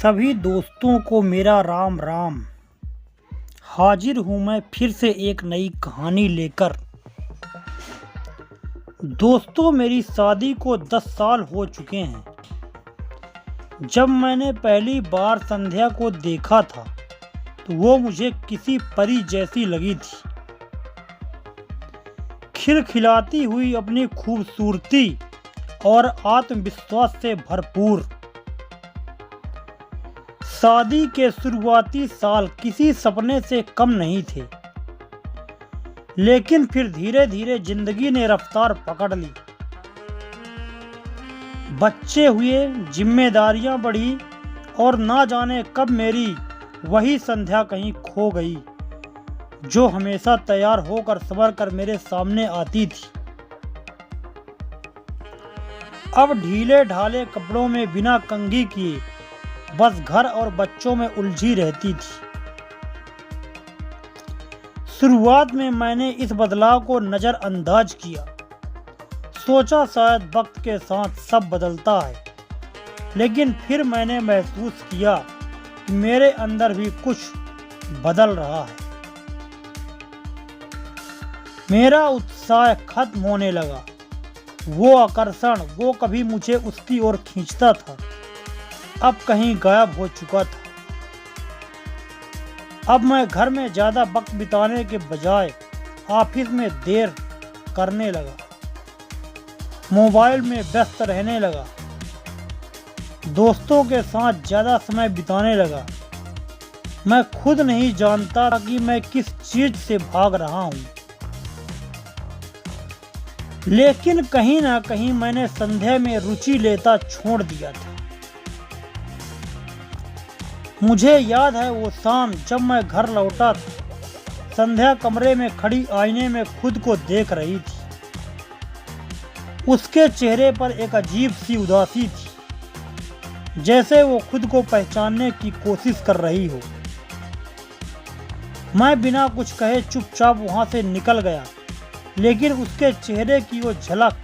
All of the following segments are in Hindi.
सभी दोस्तों को मेरा राम राम। हाजिर हूँ मैं फिर से एक नई कहानी लेकर। दोस्तों, मेरी शादी को 10 साल हो चुके हैं। जब मैंने पहली बार संध्या को देखा था तो वो मुझे किसी परी जैसी लगी थी। खिलखिलाती हुई, अपनी खूबसूरती और आत्मविश्वास से भरपूर। शादी के शुरुआती साल किसी सपने से कम नहीं थे, लेकिन फिर धीरे धीरे जिंदगी ने रफ्तार पकड़ ली। बच्चे हुए, जिम्मेदारियां बढ़ी और ना जाने कब मेरी वही संध्या कहीं खो गई, जो हमेशा तैयार होकर संवर कर मेरे सामने आती थी। अब ढीले ढाले कपड़ों में बिना कंघी किए बस घर और बच्चों में उलझी रहती थी। शुरुआत में मैंने इस बदलाव को नजरअंदाज किया, सोचा शायद वक्त के साथ सब बदलता है। लेकिन फिर मैंने महसूस किया कि मेरे अंदर भी कुछ बदल रहा है। मेरा उत्साह खत्म होने लगा। वो आकर्षण, वो कभी मुझे उसकी ओर खींचता था, अब कहीं गायब हो चुका था। अब मैं घर में ज्यादा वक्त बिताने के बजाय ऑफिस में देर करने लगा, मोबाइल में व्यस्त रहने लगा, दोस्तों के साथ ज्यादा समय बिताने लगा। मैं खुद नहीं जानता कि मैं किस चीज से भाग रहा हूँ, लेकिन कहीं ना कहीं मैंने संध्या में रुचि लेता छोड़ दिया था। मुझे याद है वो शाम जब मैं घर लौटा था। संध्या कमरे में खड़ी आईने में खुद को देख रही थी। उसके चेहरे पर एक अजीब सी उदासी थी, जैसे वो खुद को पहचानने की कोशिश कर रही हो। मैं बिना कुछ कहे चुपचाप वहां से निकल गया, लेकिन उसके चेहरे की वो झलक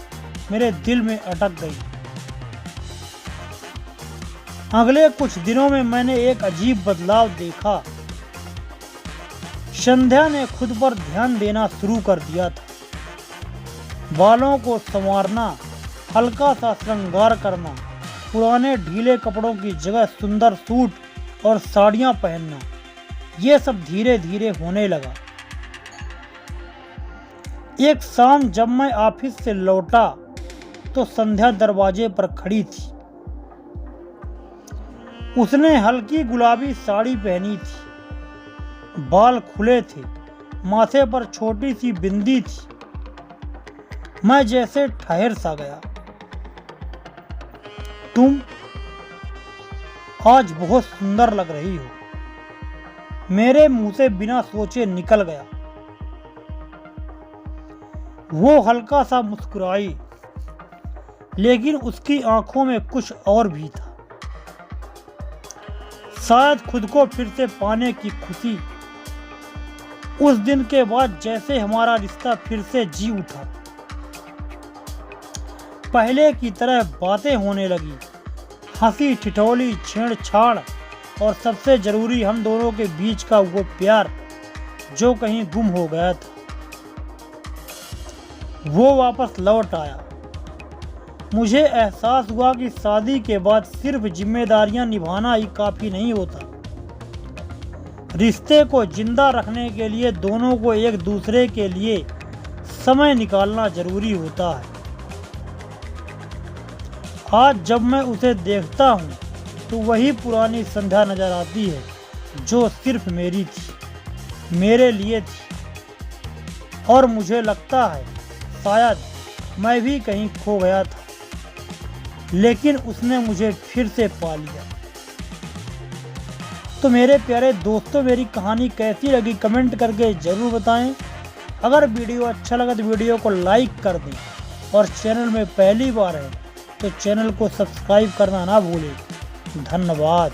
मेरे दिल में अटक गई। अगले कुछ दिनों में मैंने एक अजीब बदलाव देखा। संध्या ने खुद पर ध्यान देना शुरू कर दिया था। बालों को संवारना, हल्का सा श्रृंगार करना, पुराने ढीले कपड़ों की जगह सुंदर सूट और साड़ियां पहनना, ये सब धीरे धीरे होने लगा। एक शाम जब मैं ऑफिस से लौटा तो संध्या दरवाजे पर खड़ी थी। उसने हल्की गुलाबी साड़ी पहनी थी, बाल खुले थे, माथे पर छोटी सी बिंदी थी। मैं जैसे ठहर सा गया। तुम आज बहुत सुंदर लग रही हो, मेरे मुंह से बिना सोचे निकल गया। वो हल्का सा मुस्कुराई, लेकिन उसकी आंखों में कुछ और भी था। शायद खुद को फिर से पाने की खुशी। उस दिन के बाद जैसे हमारा रिश्ता फिर से जी उठा। पहले की तरह बातें होने लगी, हंसी ठिठोली, छेड़छाड़ और सबसे जरूरी हम दोनों के बीच का वो प्यार जो कहीं गुम हो गया था, वो वापस लौट आया। मुझे एहसास हुआ कि शादी के बाद सिर्फ जिम्मेदारियां निभाना ही काफी नहीं होता। रिश्ते को जिंदा रखने के लिए दोनों को एक दूसरे के लिए समय निकालना जरूरी होता है। आज जब मैं उसे देखता हूँ तो वही पुरानी संध्या नजर आती है, जो सिर्फ मेरी थी, मेरे लिए थी। और मुझे लगता है शायद मैं भी कहीं खो गया था, लेकिन उसने मुझे फिर से पा लिया। तो मेरे प्यारे दोस्तों, मेरी कहानी कैसी लगी कमेंट करके जरूर बताएं। अगर वीडियो अच्छा लगा तो वीडियो को लाइक कर दें, और चैनल में पहली बार है तो चैनल को सब्सक्राइब करना ना भूलें। धन्यवाद।